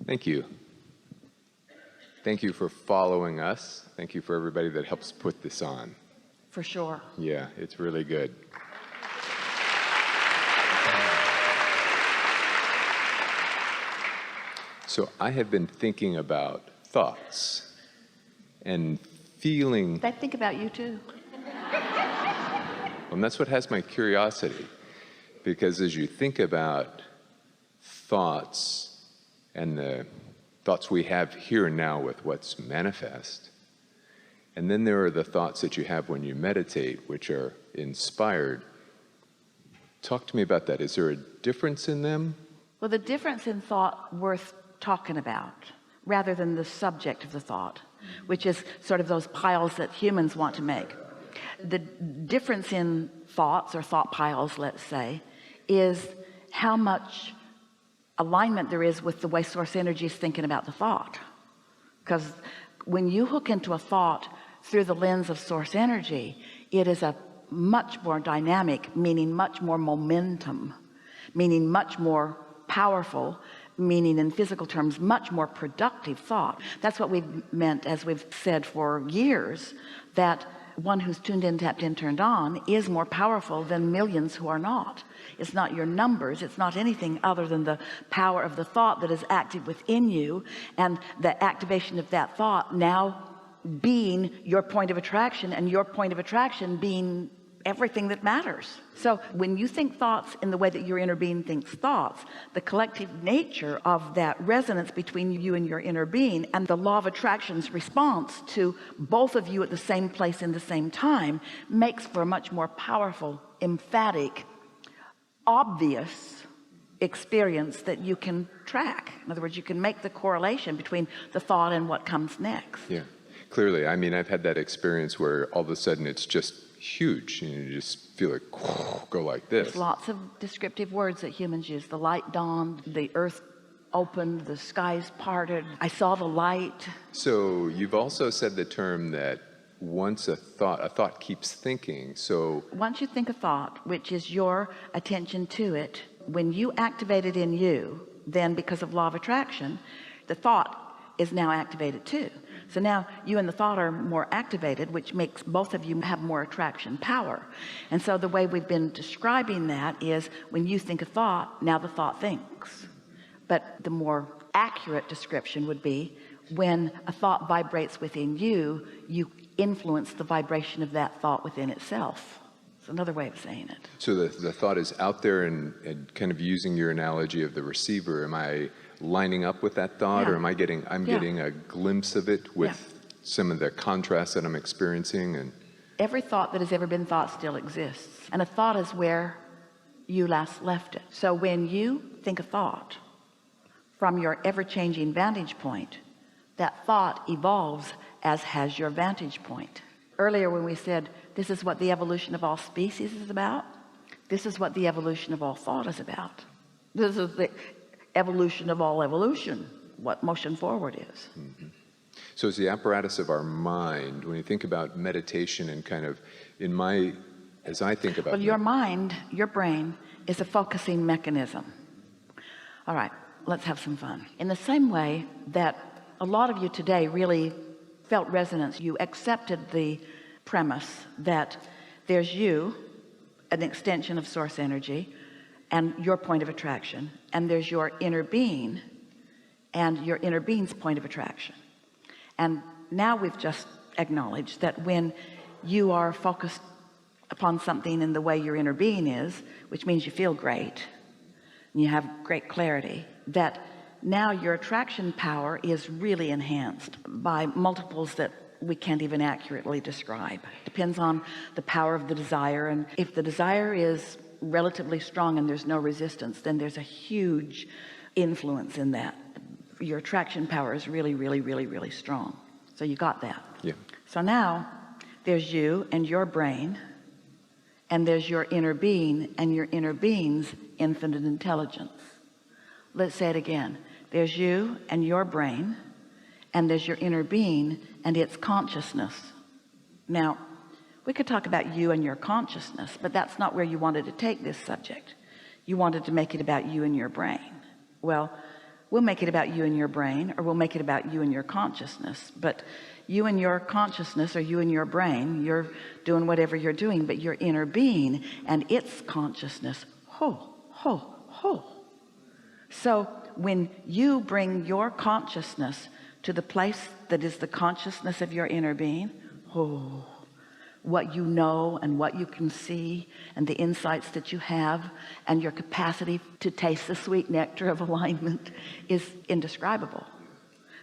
Thank you. Thank you for following us. Thank you for everybody that helps put this on. For sure. Yeah, it's really good. So I have been thinking about thoughts and feeling. They think about you too. And that's what has my curiosity. Because as you think about thoughts and the thoughts we have here and now with what's manifest, and then there are the thoughts that you have when you meditate, which are inspired. Talk to me about that. Is there a difference in them? Well, the difference in thought worth talking about, rather than the subject of the thought, which is sort of those piles that humans want to make. The difference in thoughts, or thought piles, let's say, is how much alignment there is with the way source energy is thinking about the thought. Because when you hook into a thought through the lens of source energy, it is a much more dynamic, meaning much more momentum, meaning much more powerful, meaning in physical terms much more productive thought. That's what we've meant, as we've said for years, that one who's tuned in, tapped in, turned on is more powerful than millions who are not. It's not your numbers, it's not anything other than the power of the thought that is active within you, and the activation of that thought now being your point of attraction, and your point of attraction being everything that matters. So when you think thoughts in the way that your inner being thinks thoughts, the collective nature of that resonance between you and your inner being, and the law of attraction's response to both of you at the same place in the same time, makes for a much more powerful, emphatic, obvious experience that you can track. In other words, you can make the correlation between the thought and what comes next. Yeah, clearly. I mean, I've had that experience where all of a sudden it's just huge, and you just feel it go like this. There's lots of descriptive words that humans use. The light dawned, the earth opened, the skies parted, I saw the light. So you've also said the term that once a thought keeps thinking. So once you think a thought, which is your attention to it, when you activate it in you, then because of law of attraction, the thought is now activated too. So now you and the thought are more activated, which makes both of you have more attraction power. And so the way we've been describing that is, when you think a thought, now the thought thinks. But the more accurate description would be, when a thought vibrates within you, you influence the vibration of that thought within itself. It's another way of saying it. So the thought is out there, and kind of using your analogy of the receiver, am I lining up with that thought, or am I getting getting a glimpse of it with some of the contrast that I'm experiencing? And every thought that has ever been thought still exists, and a thought is where you last left it. So when you think a thought from your ever-changing vantage point, that thought evolves as has your vantage point. Earlier when we said this is what the evolution of all species is about, this is what the evolution of all thought is about. This is the evolution of all evolution, what motion forward is. Mm-hmm. So it's the apparatus of our mind. When you think about meditation, and kind of as I think about, well, your mind, your brain, is a focusing mechanism. All right, let's have some fun. In the same way that a lot of you today really felt resonance, you accepted the premise that there's you, an extension of source energy, and your point of attraction, and there's your inner being and your inner being's point of attraction. And now we've just acknowledged that when you are focused upon something in the way your inner being is, which means you feel great and you have great clarity, that now your attraction power is really enhanced by multiples that we can't even accurately describe. Depends on the power of the desire, and if the desire is relatively strong and there's no resistance, then there's a huge influence in that. Your attraction power is really, really, really, really strong. So you got that. Yeah. So now there's you and your brain, and there's your inner being and your inner being's infinite intelligence. Let's say it again. There's you and your brain, and there's your inner being and its consciousness. Now we could talk about you and your consciousness, but that's not where you wanted to take this subject. You wanted to make it about you and your brain. Well, we'll make it about you and your brain, or we'll make it about you and your consciousness. But you and your consciousness, or you and your brain, you're doing whatever you're doing, but your inner being and its consciousness, so when you bring your consciousness to the place that is the consciousness of your inner being, what you know and what you can see and the insights that you have and your capacity to taste the sweet nectar of alignment is indescribable.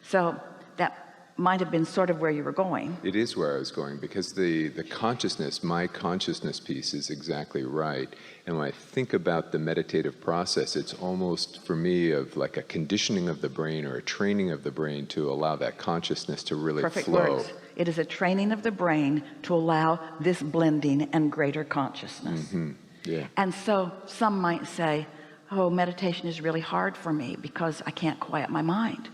So that might have been sort of where you were going. It is where I was going, because the consciousness, my consciousness piece is exactly right. And when I think about the meditative process, it's almost for me of like a conditioning of the brain or a training of the brain to allow that consciousness to really Perfect flow. words. It is a training of the brain to allow this blending and greater consciousness. Yeah. And so some might say, oh, meditation is really hard for me because I can't quiet my mind.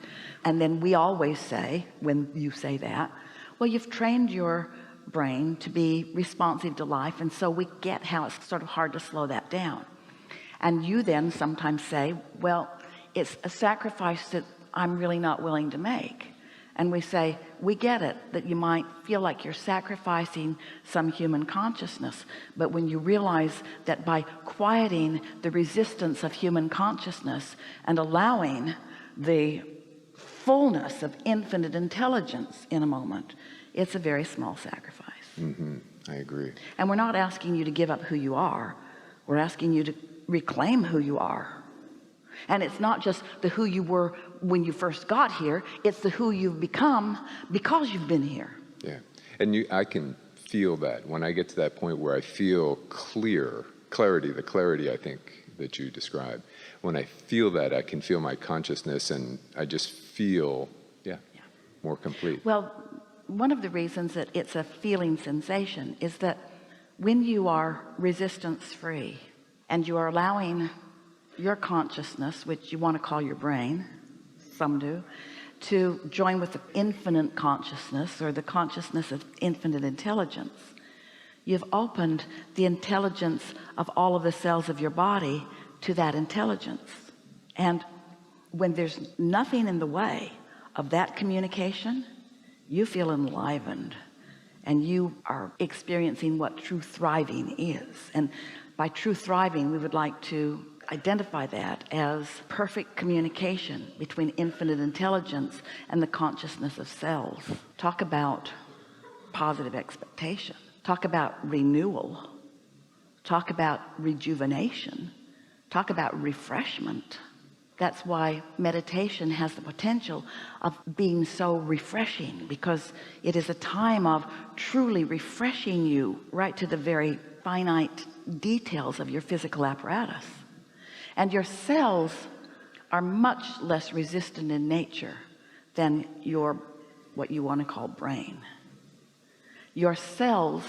And then we always say, when you say that, well, you've trained your brain to be responsive to life, and so we get how it's sort of hard to slow that down. And you then sometimes say, well, it's a sacrifice that I'm really not willing to make. And we say, we get it, that you might feel like you're sacrificing some human consciousness, but when you realize that by quieting the resistance of human consciousness and allowing the fullness of infinite intelligence in a moment, it's a very small sacrifice. I agree. And we're not asking you to give up who you are. We're asking you to reclaim who you are. And it's not just the who you were when you first got here, it's the who you've become because you've been here. Yeah. And I can feel that when I get to that point where I feel clarity, the clarity I think that you described. When I feel that, I can feel my consciousness, and I just feel more complete. Well, one of the reasons that it's a feeling sensation is that when you are resistance free and you are allowing your consciousness, which you want to call your brain, some do, to join with the infinite consciousness or the consciousness of infinite intelligence, you've opened the intelligence of all of the cells of your body to that intelligence. And when there's nothing in the way of that communication, you feel enlivened and you are experiencing what true thriving is. And by true thriving, we would like to identify that as perfect communication between infinite intelligence and the consciousness of cells. Talk about positive expectation. Talk about renewal. Talk about rejuvenation. Talk about refreshment. That's why meditation has the potential of being so refreshing, because it is a time of truly refreshing you right to the very finite details of your physical apparatus. And your cells are much less resistant in nature than your, what you want to call brain. Your cells,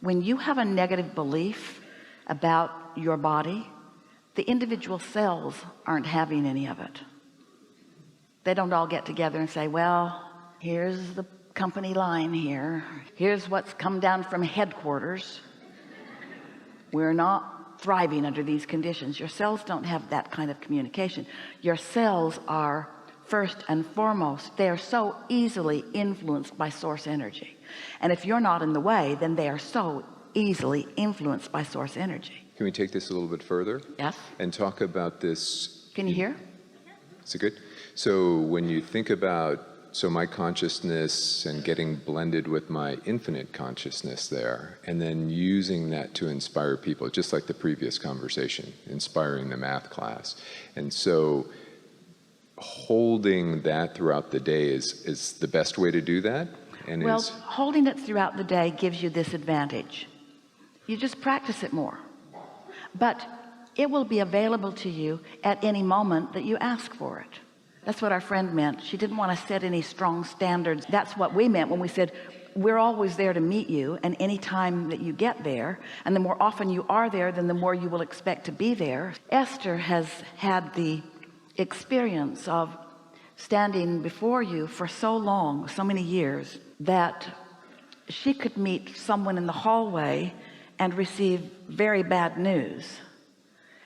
when you have a negative belief about your body, the individual cells aren't having any of it. They don't all get together and say, well, here's the company line here. Here's what's come down from headquarters. We're not thriving under these conditions. Your cells don't have that kind of communication. Your cells are, first and foremost, they are so easily influenced by source energy. And if you're not in the way, then they are so easily influenced by source energy. Can we take this a little bit further? Yes. And talk about this. Can you hear? Is it good? So when you think about, my consciousness and getting blended with my infinite consciousness there, and then using that to inspire people, just like the previous conversation, inspiring the math class. And so holding that throughout the day is the best way to do that? And well, holding it throughout the day gives you this advantage. You just practice it more. But it will be available to you at any moment that you ask for it. That's what our friend meant. She didn't want to set any strong standards. That's what we meant when we said, we're always there to meet you, and any time that you get there, and the more often you are there, then the more you will expect to be there. Esther has had the experience of standing before you for so long, so many years, that she could meet someone in the hallway and receive very bad news,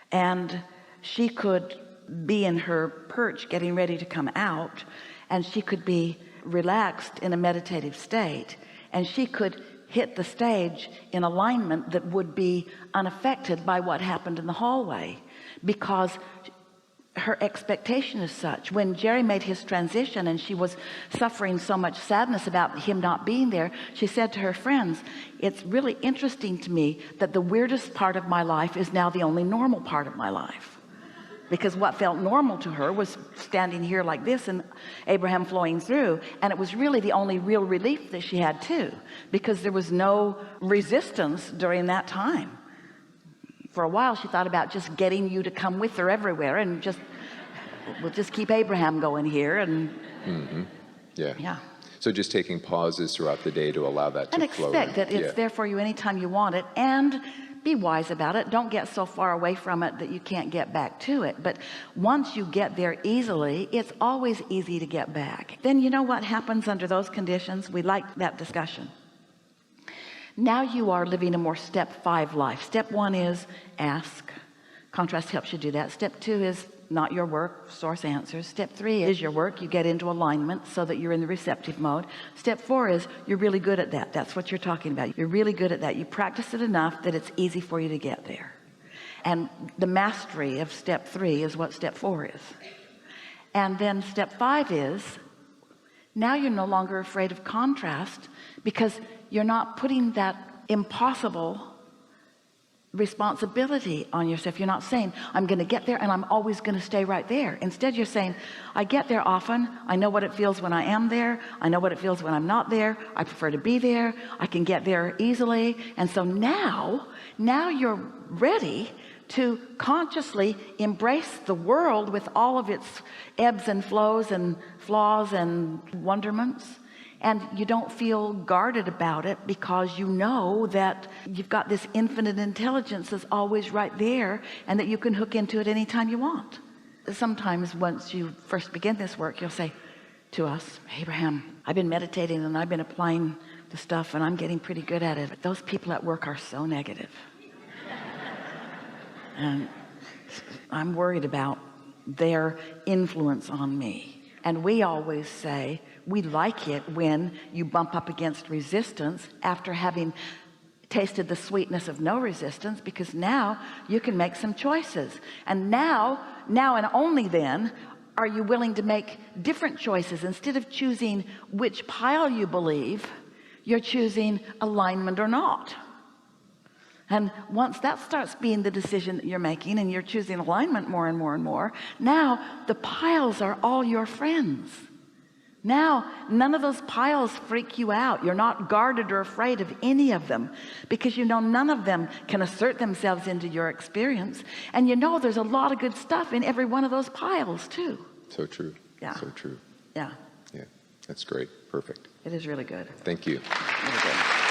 and she could be in her perch getting ready to come out, and she could be relaxed in a meditative state, and she could hit the stage in alignment that would be unaffected by what happened in the hallway, because her expectation is such. When Jerry made his transition and she was suffering so much sadness about him not being there, she said to her friends, it's really interesting to me that the weirdest part of my life is now the only normal part of my life. Because what felt normal to her was standing here like this and Abraham flowing through, and it was really the only real relief that she had too, because there was no resistance during that time. For a while she thought about just getting you to come with her everywhere, and we'll just keep Abraham going here, and yeah. So just taking pauses throughout the day to allow that to flow. And expect that it's there for you anytime you want it, and be wise about it. Don't get so far away from it that you can't get back to it. But once you get there easily, it's always easy to get back. Then you know what happens under those conditions? We like that discussion. Now you are living a more step 5 life. Step 1 is ask. Contrast helps you do that. Step 2 is not your work, source answers. Step 3 is your work. You get into alignment so that you're in the receptive mode. Step 4 is you're really good at that. That's what you're talking about. You're really good at that. You practice it enough that it's easy for you to get there. And the mastery of step 3 is what step 4 is. And then step 5 is now you're no longer afraid of contrast, because you're not putting that impossible responsibility on yourself. You're not saying I'm going to get there and I'm always going to stay right there. Instead you're saying I get there often. I know what it feels when I am there. I know what it feels when I'm not there. I prefer to be there. I can get there easily. And so now you're ready to consciously embrace the world with all of its ebbs and flows and flaws and wonderments. And you don't feel guarded about it, because you know that you've got this infinite intelligence that's always right there, and that you can hook into it anytime you want. Sometimes once you first begin this work, you'll say to us, Abraham, I've been meditating and I've been applying the stuff and I'm getting pretty good at it, but those people at work are so negative. And I'm worried about their influence on me. And we always say we like it when you bump up against resistance after having tasted the sweetness of no resistance, because now you can make some choices. And now and only then are you willing to make different choices. Instead of choosing which pile you believe, you're choosing alignment or not. And once that starts being the decision that you're making, and you're choosing alignment more and more and more, now the piles are all your friends. Now none of those piles freak you out. You're not guarded or afraid of any of them, because you know none of them can assert themselves into your experience. And you know there's a lot of good stuff in every one of those piles too. So true. Yeah. So true. Yeah. Yeah. That's great. Perfect. It is really good. Thank you. Really good.